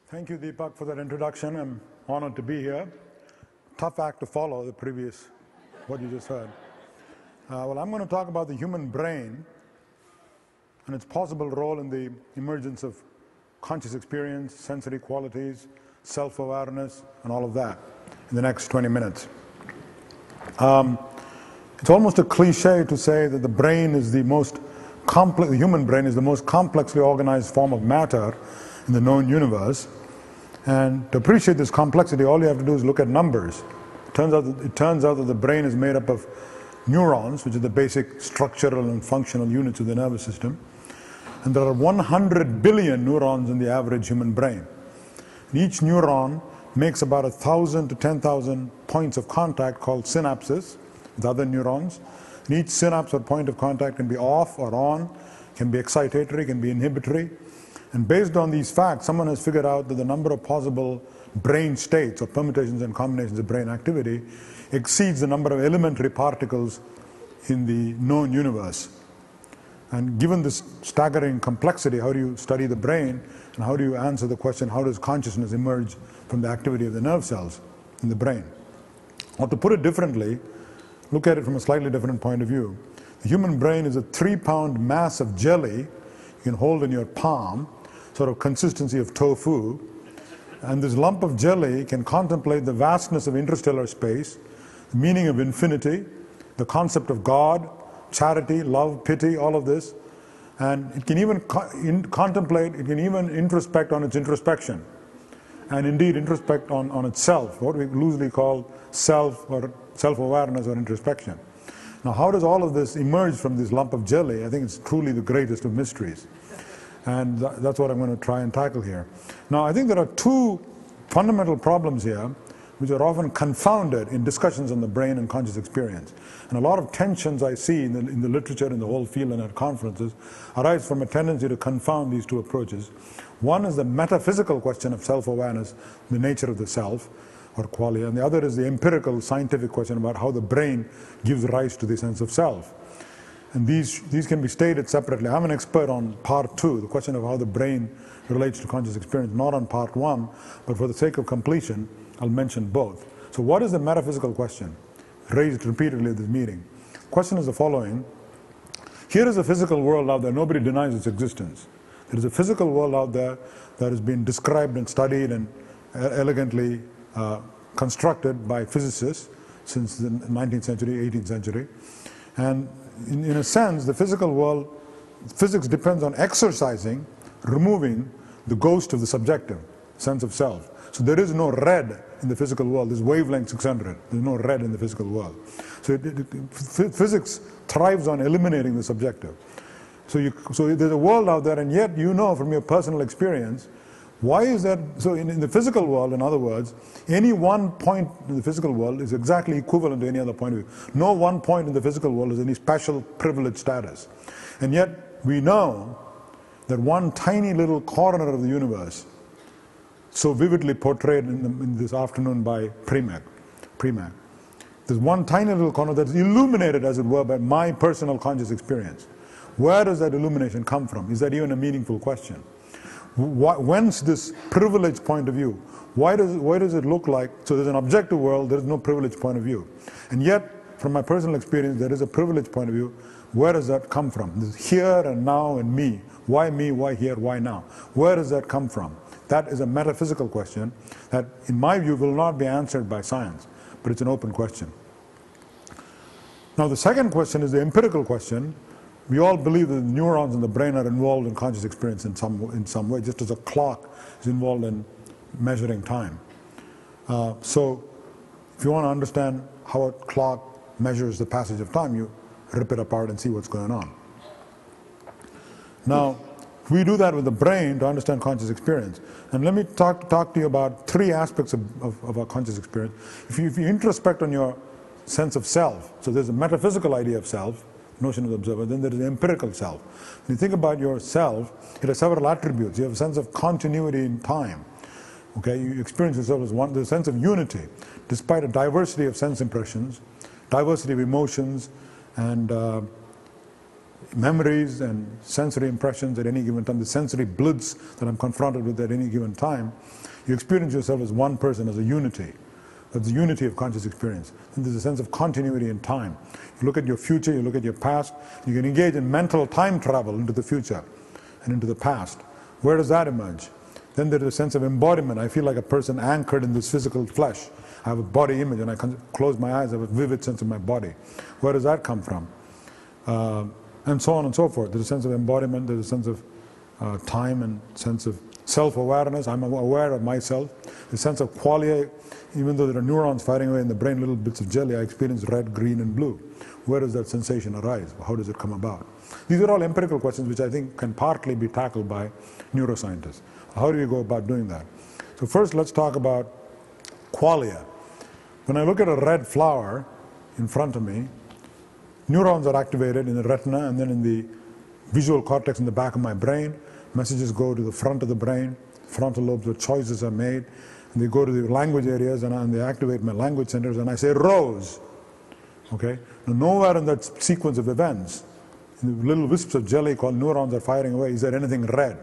Thank you, Deepak, for that introduction. I'm honored to be here. Tough act to follow, the previous, what you just heard. Well, I'm going to talk about the human brain and its possible role in the emergence of conscious experience, sensory qualities, self-awareness, and all of that in the next 20 minutes. It's almost a cliche to say that the brain is the most complex, the human brain is the most complexly organized form of matter in the known universe. And to appreciate this complexity, all you have to do is look at numbers. It turns out that the brain is made up of neurons, which are the basic structural and functional units of the nervous system. And there are 100 billion neurons in the average human brain. And each neuron makes about 1,000 to 10,000 points of contact called synapses with other neurons. And each synapse or point of contact can be off or on, can be excitatory, can be inhibitory. And based on these facts, someone has figured out that the number of possible brain states or permutations and combinations of brain activity exceeds the number of elementary particles in the known universe. And given this staggering complexity, how do you study the brain, and how do you answer the question, how does consciousness emerge from the activity of the nerve cells in the brain? Or to put it differently, look at it from a slightly different point of view. The human brain is a 3-pound mass of jelly you can hold in your palm, sort of consistency of tofu, and this lump of jelly can contemplate the vastness of interstellar space, the meaning of infinity, the concept of God, charity, love, pity, all of this, and it can even contemplate, it can even introspect on its introspection, and indeed introspect on itself, what we loosely call self or self-awareness or introspection. Now, how does all of this emerge from this lump of jelly? I think it's truly the greatest of mysteries. And that's what I'm going to try and tackle here. Now, I think there are two fundamental problems here which are often confounded in discussions on the brain and conscious experience. And a lot of tensions I see in the literature, in the whole field and at conferences arise from a tendency to confound these two approaches. One is the metaphysical question of self-awareness, the nature of the self or qualia, and the other is the empirical scientific question about how the brain gives rise to the sense of self. And these can be stated separately. I'm an expert on part 2, the question of how the brain relates to conscious experience, not on part 1, but for the sake of completion, I'll mention both. So what is the metaphysical question raised repeatedly at this meeting? The question is the following. Here is a physical world out there. Nobody denies its existence. There is a physical world out there that has been described and studied and elegantly constructed by physicists since the 19th century, 18th century. And in a sense, the physical world, physics depends on exercising, removing the ghost of the subjective sense of self. So there is no red in the physical world. There's wavelength 600. There's no red in the physical world. So physics thrives on eliminating the subjective. So there's a world out there, and yet you know from your personal experience, why is that? So in the physical world, in other words, any one point in the physical world is exactly equivalent to any other point of view. No one point in the physical world is any special privileged status. And yet we know that one tiny little corner of the universe, so vividly portrayed in this afternoon by Premack, there's one tiny little corner that's illuminated, as it were, by my personal conscious experience. Where does that illumination come from? Is that even a meaningful question? Whence this privileged point of view? Why does it look like, so there's an objective world, there is no privileged point of view. And yet, from my personal experience, there is a privileged point of view. Where does that come from? This here and now and me. Why me, why here, why now? Where does that come from? That is a metaphysical question that, in my view, will not be answered by science, but it's an open question. Now, the second question is the empirical question. We all believe that the neurons in the brain are involved in conscious experience in some way, just as a clock is involved in measuring time. So if you want to understand how a clock measures the passage of time, you rip it apart and see what's going on. Now, we do that with the brain to understand conscious experience. And let me talk to you about 3 aspects of our conscious experience. If you introspect on your sense of self, so there's a metaphysical idea of self, notion of the observer, then there is the empirical self. When you think about yourself, it has several attributes. You have a sense of continuity in time. Okay, you experience yourself as one. There's a sense of unity, despite a diversity of sense impressions, diversity of emotions, and memories and sensory impressions at any given time, the sensory blips that I'm confronted with at any given time, you experience yourself as one person, as a unity. That's the unity of conscious experience. And there's a sense of continuity in time. You look at your future, you look at your past, you can engage in mental time travel into the future and into the past. Where does that emerge? Then there's a sense of embodiment. I feel like a person anchored in this physical flesh. I have a body image, and I can close my eyes, I have a vivid sense of my body. Where does that come from? And so on and so forth. There's a sense of embodiment, there's a sense of time and sense of self-awareness. I'm aware of myself. The sense of qualia, even though there are neurons firing away in the brain, little bits of jelly, I experience red, green, and blue. Where does that sensation arise? How does it come about? These are all empirical questions which I think can partly be tackled by neuroscientists. How do you go about doing that? So first let's talk about qualia. When I look at a red flower in front of me, neurons are activated in the retina and then in the visual cortex in the back of my brain. Messages go to the front of the brain, frontal lobes where choices are made, and they go to the language areas and they activate my language centers, and I say rose. Okay? Now nowhere in that sequence of events, in the little wisps of jelly called neurons are firing away, is there anything red?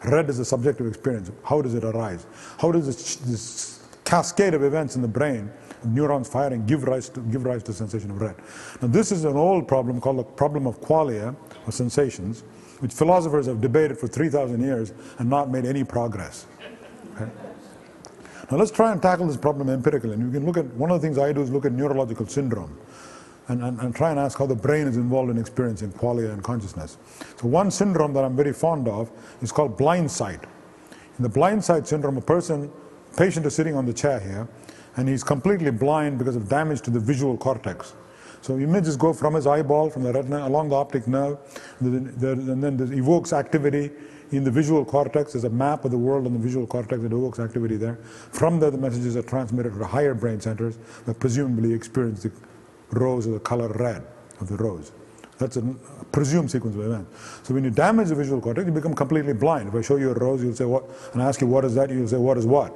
Red is a subjective experience. How does it arise? How does this cascade of events in the brain, neurons firing, give rise to the sensation of red? Now this is an old problem called the problem of qualia, or sensations, which philosophers have debated for 3,000 years and not made any progress. Okay? Now let's try and tackle this problem empirically. And you can look at, one of the things I do is look at neurological syndrome and try and ask how the brain is involved in experiencing qualia and consciousness. So one syndrome that I'm very fond of is called blind sight. In the blind sight syndrome, patient is sitting on the chair here, and he's completely blind because of damage to the visual cortex. So images go from his eyeball, from the retina, along the optic nerve, and then this evokes activity in the visual cortex. There's a map of the world in the visual cortex that evokes activity there. From there, the messages are transmitted to the higher brain centers that presumably experience the rose or the color red of the rose. That's a presumed sequence of events. So when you damage the visual cortex, you become completely blind. If I show you a rose, you'll say, what? And I ask you, what is that? You'll say, what is what?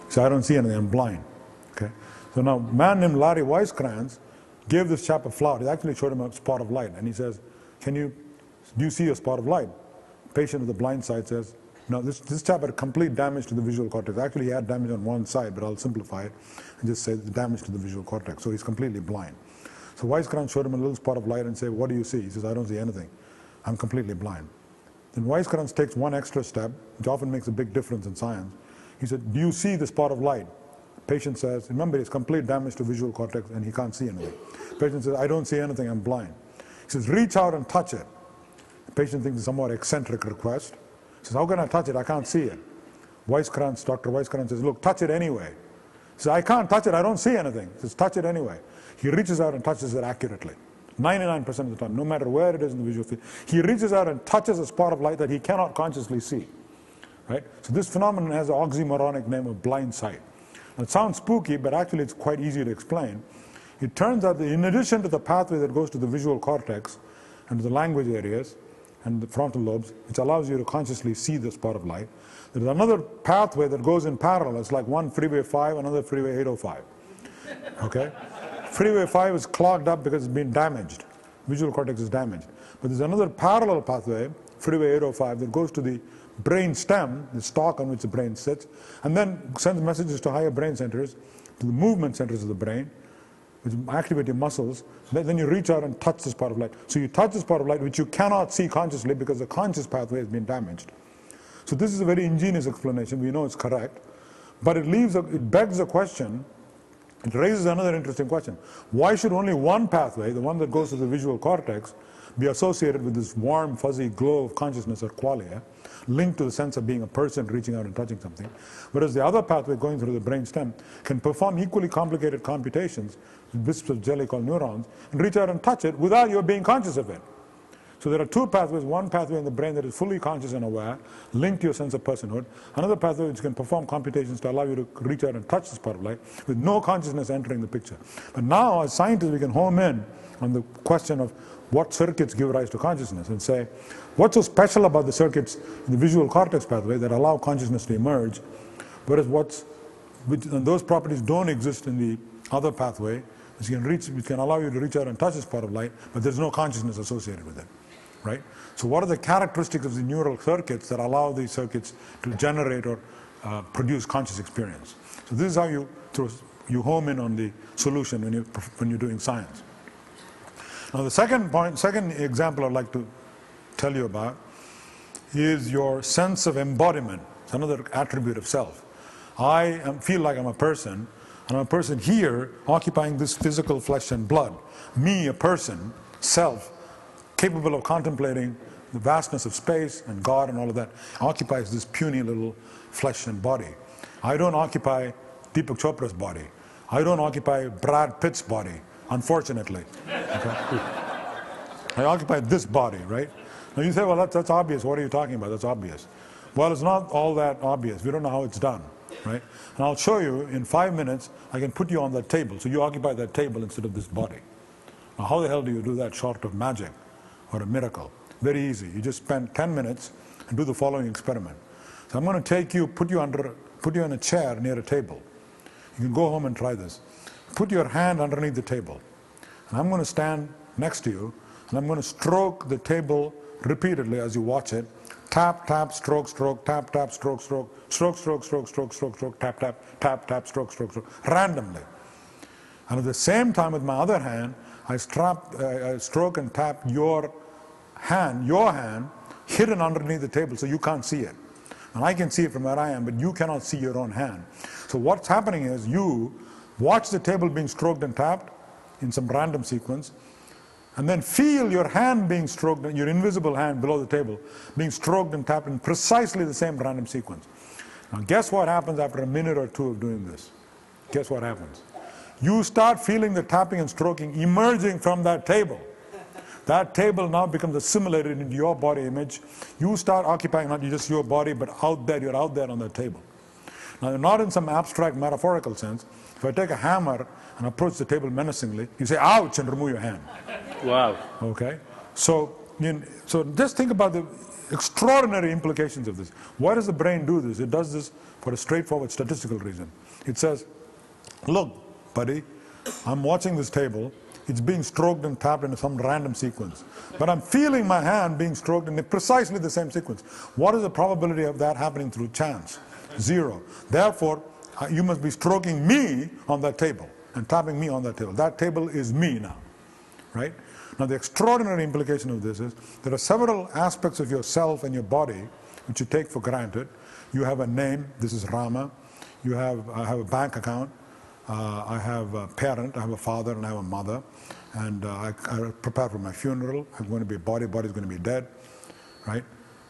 So I don't see anything, I'm blind. Okay? So now, a man named Larry Weisskranz gave this chap a flower. He actually showed him a spot of light, and he says, do you see a spot of light? The patient with the blind side says, no, this chap had complete damage to the visual cortex. Actually, he had damage on one side, but I'll simplify it and just say the damage to the visual cortex. So he's completely blind. So Weisskranz showed him a little spot of light and said, what do you see? He says, I don't see anything. I'm completely blind. Then Weisskranz takes one extra step, which often makes a big difference in science. He said, do you see the spot of light? Patient says, remember, it's complete damage to visual cortex and he can't see anything. Patient says, I don't see anything, I'm blind. He says, reach out and touch it. The patient thinks it's a somewhat eccentric request. He says, how can I touch it? I can't see it. Dr. Weisskranz says, look, touch it anyway. He says, I can't touch it, I don't see anything. He says, touch it anyway. He reaches out and touches it accurately. 99% of the time, no matter where it is in the visual field. He reaches out and touches a spot of light that he cannot consciously see. Right? So this phenomenon has an oxymoronic name of blind sight. Now, it sounds spooky, but actually it's quite easy to explain. It turns out that in addition to the pathway that goes to the visual cortex and to the language areas and the frontal lobes, which allows you to consciously see the spot of light, there's another pathway that goes in parallel. It's like one Freeway 5, another Freeway 805. Okay? Freeway 5 is clogged up because it's been damaged. Visual cortex is damaged. But there's another parallel pathway, Freeway 805, that goes to the brain stem, the stalk on which the brain sits, and then sends messages to higher brain centers, to the movement centers of the brain, which activate your muscles. Then you reach out and touch this part of light. So you touch this part of light which you cannot see consciously because the conscious pathway has been damaged. So this is a very ingenious explanation. We know it's correct. But it begs a question. It raises another interesting question. Why should only one pathway, the one that goes to the visual cortex, be associated with this warm, fuzzy glow of consciousness or qualia, linked to the sense of being a person reaching out and touching something, whereas the other pathway going through the brain stem can perform equally complicated computations, wisps of jelly called neurons, and reach out and touch it without you being conscious of it. So there are two pathways, one pathway in the brain that is fully conscious and aware, linked to your sense of personhood, another pathway which can perform computations to allow you to reach out and touch this part of light with no consciousness entering the picture. But now, as scientists, we can home in on the question of what circuits give rise to consciousness and say, what's so special about the circuits in the visual cortex pathway that allow consciousness to emerge, whereas and those properties don't exist in the other pathway, which can allow you to reach out and touch this part of light, but there's no consciousness associated with it. right? So what are the characteristics of the neural circuits that allow these circuits to generate or produce conscious experience? So this is how you home in on the solution when you're doing science. Now the second example I'd like to tell you about is your sense of embodiment. It's another attribute of self. I feel like I'm a person, and I'm a person here occupying this physical flesh and blood. Me, a person, self, capable of contemplating the vastness of space and God and all of that, occupies this puny little flesh and body. I don't occupy Deepak Chopra's body. I don't occupy Brad Pitt's body, unfortunately. Okay? I occupy this body, right? Now you say, well, that's obvious. What are you talking about? That's obvious. Well, it's not all that obvious. We don't know how it's done, right? And I'll show you in 5 minutes. I can put you on that table, so you occupy that table instead of this body. Now, how the hell do you do that short of magic or a miracle? Very easy. You just spend 10 minutes and do the following experiment. So I'm going to take you, put you in a chair near a table. You can go home and try this. Put your hand underneath the table, and I'm going to stand next to you, and I'm going to stroke the table repeatedly as you watch it. Tap, tap, stroke, stroke, tap, tap, stroke, stroke, stroke, stroke, stroke, stroke, stroke, stroke, tap, tap, tap, tap, stroke, stroke, stroke, randomly. And at the same time, with my other hand, I stroke and tap your hand, hidden underneath the table, so you can't see it. And I can see it from where I am, but you cannot see your own hand. So what's happening is you watch the table being stroked and tapped in some random sequence, and then feel your hand being stroked, your invisible hand below the table, being stroked and tapped in precisely the same random sequence. Now guess what happens after a minute or two of doing this? Guess what happens? You start feeling the tapping and stroking emerging from that table. That table now becomes assimilated into your body image. You start occupying not just your body, but out there, you're out there on that table. Now, not in some abstract metaphorical sense. If I take a hammer and approach the table menacingly, you say, ouch, and remove your hand. Wow. Okay? So just think about the extraordinary implications of this. Why does the brain do this? It does this for a straightforward statistical reason. It says, look, buddy, I'm watching this table. It's being stroked and tapped in some random sequence. But I'm feeling my hand being stroked in precisely the same sequence. What is the probability of that happening through chance? 0. Therefore, you must be stroking me on that table and tapping me on that table. That table is me now, right? Now, the extraordinary implication of this is there are several aspects of yourself and your body which you take for granted. You have a name. This is Rama. I have a bank account. I have a parent, I have a father, and I have a mother. And I prepare for my funeral. I'm going to be a body, body's going to be dead, right?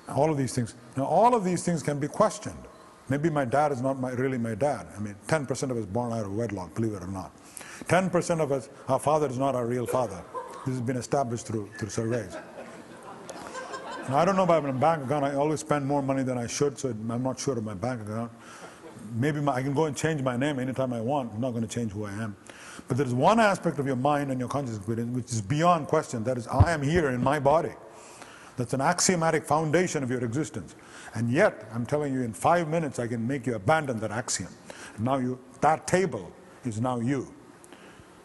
All of these things. Now, all of these things can be questioned. Maybe my dad is not really my dad. I mean, 10% of us born out of wedlock, believe it or not. 10% of us, our father is not our real father. This has been established through surveys. Now, I don't know about my bank account. I always spend more money than I should, so I'm not sure of my bank account. Maybe I can go and change my name anytime I want. I'm not going to change who I am. But there's one aspect of your mind and your conscious experience which is beyond question. That is, I am here in my body. That's an axiomatic foundation of your existence. And yet, I'm telling you, in 5 minutes, I can make you abandon that axiom. Now that table is now you,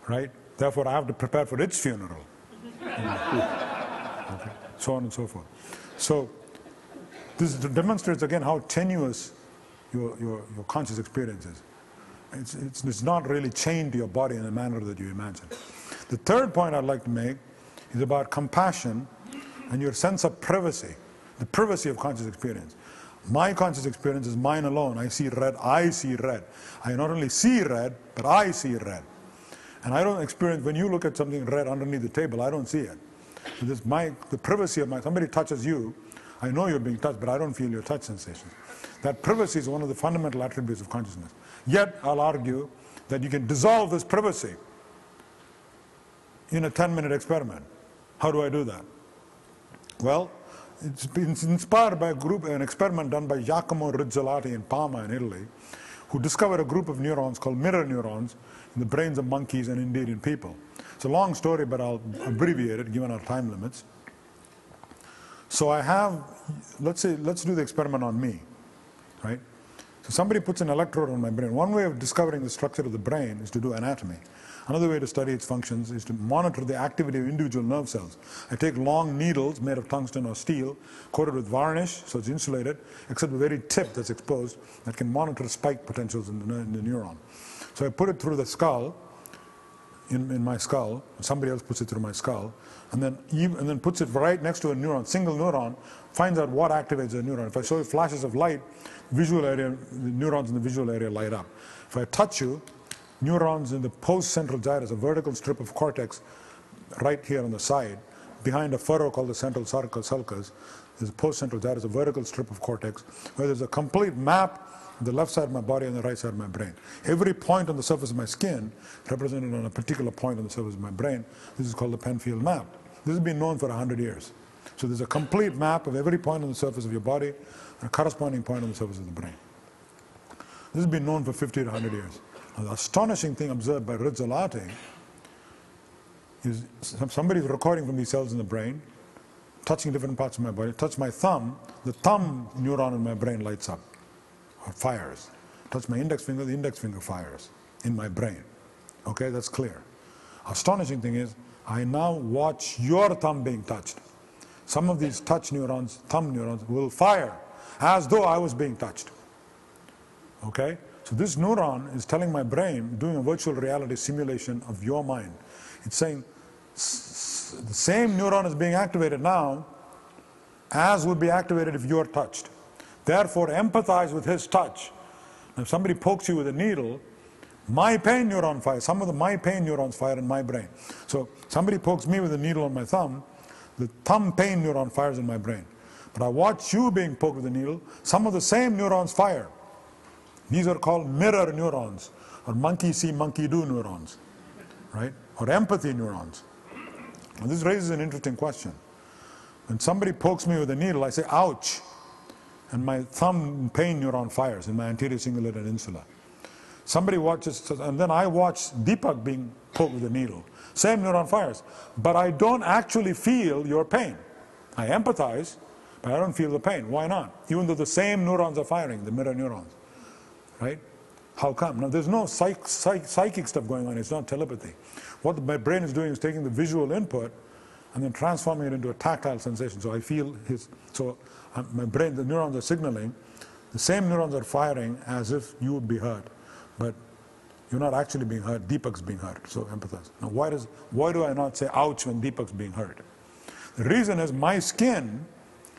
right? Therefore, I have to prepare for its funeral. Okay. So on and so forth. So this demonstrates again how tenuous your conscious experience is. It's not really chained to your body in a manner that you imagine. The third point I'd like to make is about compassion and your sense of privacy, the privacy of conscious experience. My conscious experience is mine alone. I see red, I see red. I not only see red, but I see red. And I don't experience, when you look at something red underneath the table, I don't see it. The privacy of somebody touches you, I know you're being touched, but I don't feel your touch sensations. That privacy is one of the fundamental attributes of consciousness. Yet, I'll argue that you can dissolve this privacy in a 10-minute experiment. How do I do that? Well, it's inspired by an experiment done by Giacomo Rizzolatti in Parma in Italy, who discovered a group of neurons called mirror neurons in the brains of monkeys and indeed in people. It's a long story, but I'll abbreviate it given our time limits. So I have, let's do the experiment on me, right? So somebody puts an electrode on my brain. One way of discovering the structure of the brain is to do anatomy. Another way to study its functions is to monitor the activity of individual nerve cells. I take long needles made of tungsten or steel, coated with varnish, so it's insulated, except the very tip that's exposed that can monitor spike potentials in the neuron. So I put it through the skull, in my skull, somebody else puts it through my skull, and then puts it right next to a neuron, single neuron, finds out what activates the neuron. If I show you flashes of light, the neurons in the visual area light up. If I touch you, neurons in the post-central gyrus, a vertical strip of cortex right here on the side, behind a furrow called the central sulcus, there's a post-central gyrus, a vertical strip of cortex, where there's a complete map on the left side of my body and the right side of my brain. Every point on the surface of my skin represented on a particular point on the surface of my brain. This is called the Penfield map. This has been known for 100 years. So there's a complete map of every point on the surface of your body and a corresponding point on the surface of the brain. This has been known for 50 to 100 years. Now, the astonishing thing observed by Rizzolatti is somebody's recording from these cells in the brain, touching different parts of my body. Touch my thumb, the thumb neuron in my brain lights up or fires. Touch my index finger, the index finger fires in my brain. Okay, that's clear. Astonishing thing is, I now watch your thumb being touched. Some of these touch neurons, thumb neurons, will fire as though I was being touched. Okay? So this neuron is telling my brain, doing a virtual reality simulation of your mind. It's saying the same neuron is being activated now as would be activated if you're touched. Therefore, empathize with his touch. Now, if somebody pokes you with a needle, my pain neuron fires. Some of my pain neurons fire in my brain. So somebody pokes me with a needle on my thumb, the thumb pain neuron fires in my brain. But I watch you being poked with a needle, some of the same neurons fire. These are called mirror neurons, or monkey see, monkey do neurons, right? Or empathy neurons. Now this raises an interesting question. When somebody pokes me with a needle, I say, ouch, and my thumb pain neuron fires in my anterior cingulate and insula. Somebody watches, and then I watch Deepak being poked with a needle. Same neuron fires, but I don't actually feel your pain. I empathize, but I don't feel the pain. Why not? Even though the same neurons are firing, the mirror neurons. Right? How come? Now there's no psychic stuff going on, it's not telepathy. What my brain is doing is taking the visual input and then transforming it into a tactile sensation. So I feel my brain, the neurons are signaling, the same neurons are firing as if you would be hurt. But you're not actually being hurt, Deepak's being hurt, so empathize. Now why do I not say ouch when Deepak's being hurt? The reason is my skin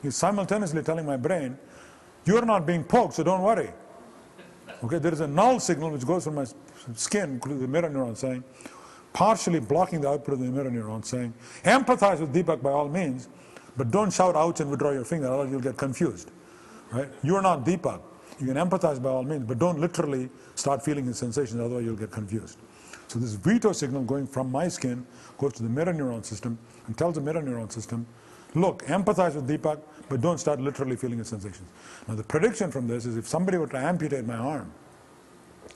is simultaneously telling my brain, you're not being poked, so don't worry. Okay, there is a null signal which goes from my skin to the mirror neuron saying, partially blocking the output of the mirror neuron saying, empathize with Deepak by all means, but don't shout ouch and withdraw your finger, otherwise you'll get confused. Right? You're not Deepak. You can empathize by all means, but don't literally start feeling his sensations, otherwise you'll get confused. So this veto signal going from my skin goes to the mirror neuron system and tells the mirror neuron system, look, empathize with Deepak, but don't start literally feeling his sensations. Now the prediction from this is if somebody were to amputate my arm,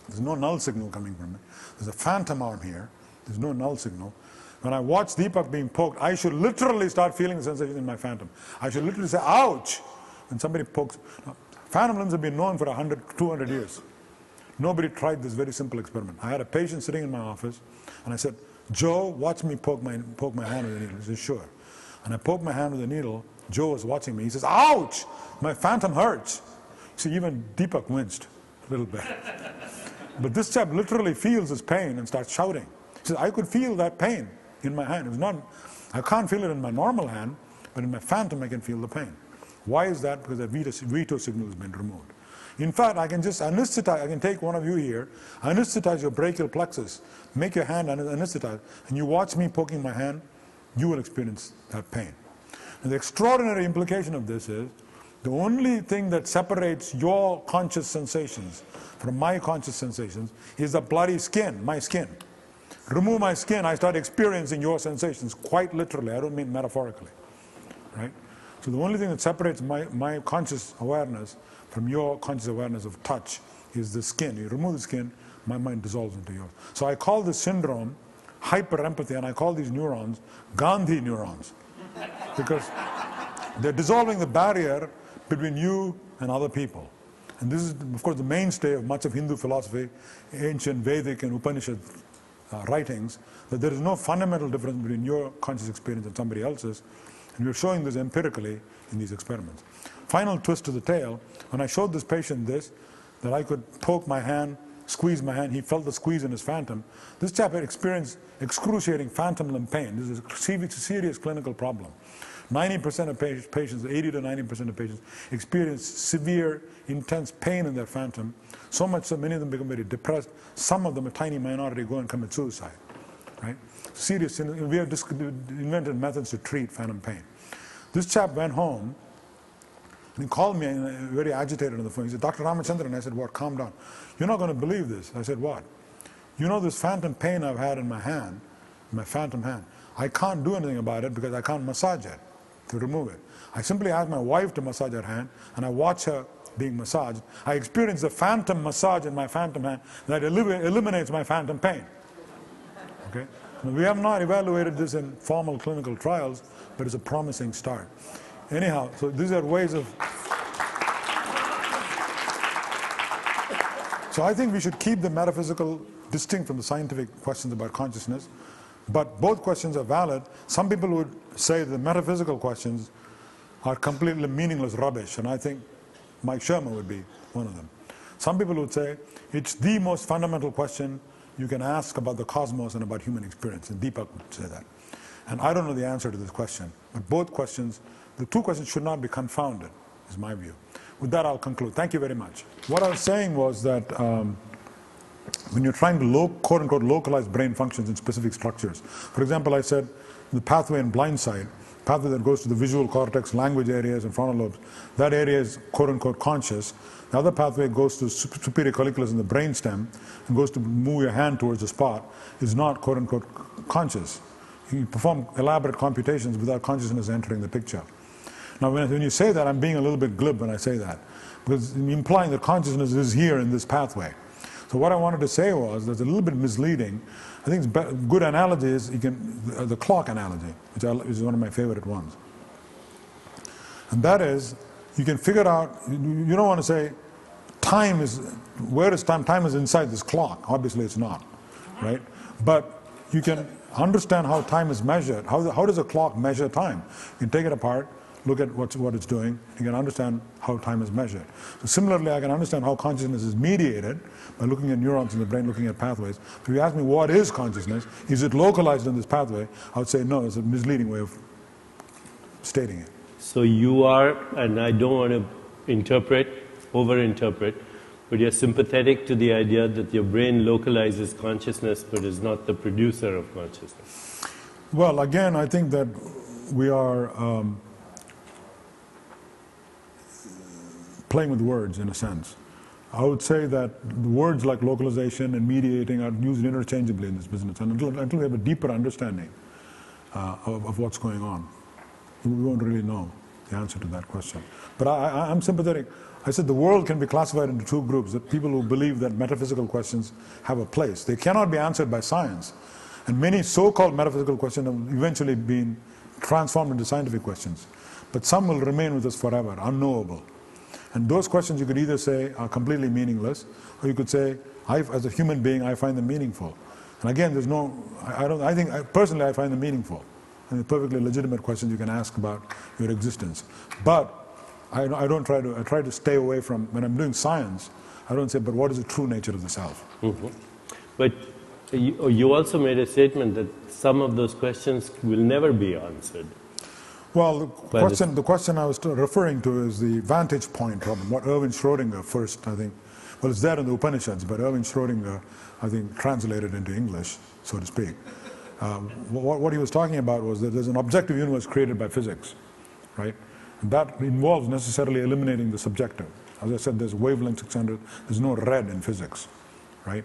there's no null signal coming from it. There's a phantom arm here. There's no null signal. When I watch Deepak being poked, I should literally start feeling the sensation in my phantom. I should literally say, ouch, when somebody pokes. Now, phantom limbs have been known for 100, 200 years. Nobody tried this very simple experiment. I had a patient sitting in my office, and I said, Joe, watch me poke my hand with a needle. He said, sure. And I poked my hand with a needle. Joe was watching me. He says, ouch, my phantom hurts. See, even Deepak winced a little bit. But this chap literally feels his pain and starts shouting. He says, I could feel that pain in my hand. It was not, I can't feel it in my normal hand, but in my phantom I can feel the pain. Why is that? Because that veto signal has been removed. In fact, I can just anesthetize, I can take one of you here, anesthetize your brachial plexus, make your hand anesthetized, and you watch me poking my hand, you will experience that pain. And the extraordinary implication of this is, the only thing that separates your conscious sensations from my conscious sensations is the bloody skin, my skin. Remove my skin, I start experiencing your sensations quite literally, I don't mean metaphorically. Right? So the only thing that separates my conscious awareness from your conscious awareness of touch is the skin. You remove the skin, my mind dissolves into yours. So I call this syndrome hyperempathy, and I call these neurons Gandhi neurons, because they're dissolving the barrier between you and other people. And this is, of course, the mainstay of much of Hindu philosophy, ancient Vedic and Upanishad writings, that there is no fundamental difference between your conscious experience and somebody else's. And we're showing this empirically in these experiments. Final twist to the tail, when I showed this patient this, that I could poke my hand, squeeze my hand, he felt the squeeze in his phantom. This chap had experienced excruciating phantom limb pain. This is a serious clinical problem. 90% of patients, 80 to 90% of patients experience severe, intense pain in their phantom, so much so many of them become very depressed. Some of them, a tiny minority, go and commit suicide. Right? Serious, we have invented methods to treat phantom pain. This chap went home, and he called me very agitated on the phone. He said, Dr. Ramachandran. I said, what? Calm down. You're not going to believe this. I said, what? You know this phantom pain I've had in my hand, my phantom hand, I can't do anything about it because I can't massage it to remove it. I simply ask my wife to massage her hand, and I watch her being massaged. I experience the phantom massage in my phantom hand that eliminates my phantom pain. Okay? We have not evaluated this in formal clinical trials, but it's a promising start. Anyhow, so these are ways of... So I think we should keep the metaphysical distinct from the scientific questions about consciousness, but both questions are valid. Some people would say the metaphysical questions are completely meaningless rubbish, and I think Mike Shermer would be one of them. Some people would say it's the most fundamental question you can ask about the cosmos and about human experience, and Deepak would say that. And I don't know the answer to this question, but both questions, the two questions should not be confounded, is my view. With that, I'll conclude. Thank you very much. What I was saying was that when you're trying to quote-unquote localize brain functions in specific structures, for example, I said the pathway in blind sight, pathway that goes to the visual cortex, language areas, and frontal lobes, that area is quote-unquote conscious. The other pathway goes to superior colliculus in the brainstem and goes to move your hand towards the spot, is not quote-unquote conscious. You perform elaborate computations without consciousness entering the picture. Now, when you say that, I'm being a little bit glib when I say that, because I'm implying that consciousness is here in this pathway. So what I wanted to say was, that's a little bit misleading. I think it's a good analogy is the clock analogy, which is one of my favorite ones. And that is, you can figure out, you don't want to say, time is, where is time? Time is inside this clock. Obviously it's not, right? But you can understand how time is measured. How does a clock measure time? You can take it apart, look at what it's doing, you can understand how time is measured. So similarly, I can understand how consciousness is mediated by looking at neurons in the brain, looking at pathways. If you ask me what is consciousness, is it localized in this pathway, I would say no, it's a misleading way of stating it. So you are, and I don't want to over-interpret, but you're sympathetic to the idea that your brain localizes consciousness but is not the producer of consciousness. Well, again, I think that we are playing with words in a sense. I would say that words like localization and mediating are used interchangeably in this business, and until we have a deeper understanding of what's going on, we won't really know the answer to that question. But I'm sympathetic. I said the world can be classified into two groups: that people who believe that metaphysical questions have a place. They cannot be answered by science, and many so-called metaphysical questions have eventually been transformed into scientific questions. But some will remain with us forever, unknowable. And those questions you could either say are completely meaningless, or you could say, as a human being, I find them meaningful. And again, there's no, personally I find them meaningful. And they're perfectly legitimate questions you can ask about your existence. But I try to stay away from, when I'm doing science, I don't say, but what is the true nature of the self? Mm-hmm. But you also made a statement that some of those questions will never be answered. Well, the question I was referring to is the vantage point problem, what Erwin Schrödinger first, I think, well, it's there in the Upanishads, but Erwin Schrödinger, I think, translated into English, so to speak. What he was talking about was that there's an objective universe created by physics, right? And that involves necessarily eliminating the subjective. As I said, there's wavelength 600, there's no red in physics, right?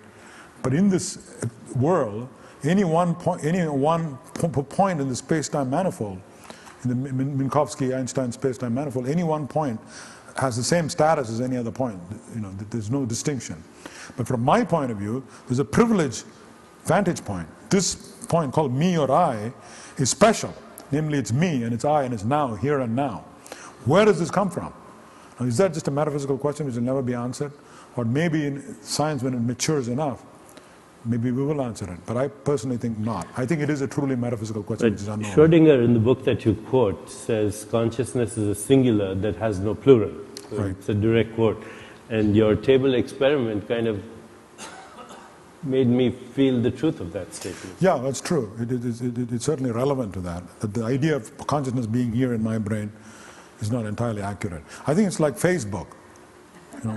But in this world, any one point in the space-time manifold, in the Minkowski-Einstein space-time manifold, any one point has the same status as any other point. You know, there's no distinction. But from my point of view, there's a privileged vantage point. This point called me or I is special. Namely, it's me and it's I and it's now, here and now. Where does this come from? Now, is that just a metaphysical question which will never be answered? Or maybe in science, when it matures enough, maybe we will answer it. But I personally think not. I think it is a truly metaphysical question which is unknown. Schrödinger, in the book that you quote, says consciousness is a singular that has no plural. So Right. it's a direct quote. And your table experiment kind of made me feel the truth of that statement. Yeah, that's true. It's certainly relevant to that. That the idea of consciousness being here in my brain is not entirely accurate. I think it's like Facebook. You know,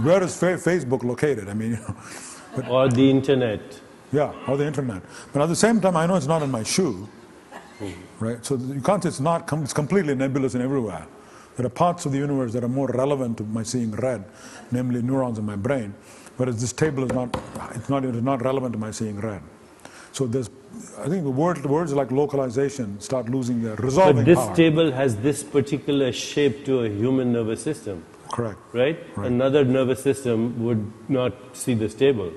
where is Facebook located? I mean, Or the internet. yeah, or the internet. But at the same time, I know it's not in my shoe, right? So you can't say it's completely nebulous and everywhere. There are parts of the universe that are more relevant to my seeing red, namely neurons in my brain, whereas this table is not relevant to my seeing red. So I think the words like localization start losing their resolving But this power. table has this particular shape to a human nervous system. Correct. Right? Another nervous system would not see this table.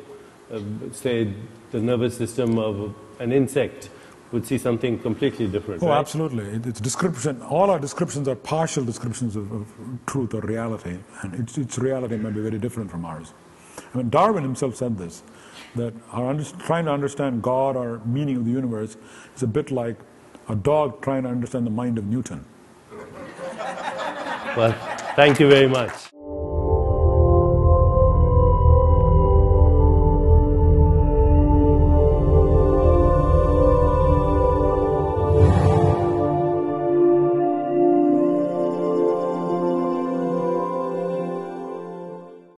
Say the nervous system of an insect would see something completely different. Oh, right? absolutely. It's description. All our descriptions are partial descriptions of truth or reality, and its reality might be very different from ours. I mean, Darwin himself said this, that trying to understand God or meaning of the universe is a bit like a dog trying to understand the mind of Newton. Well, thank you very much.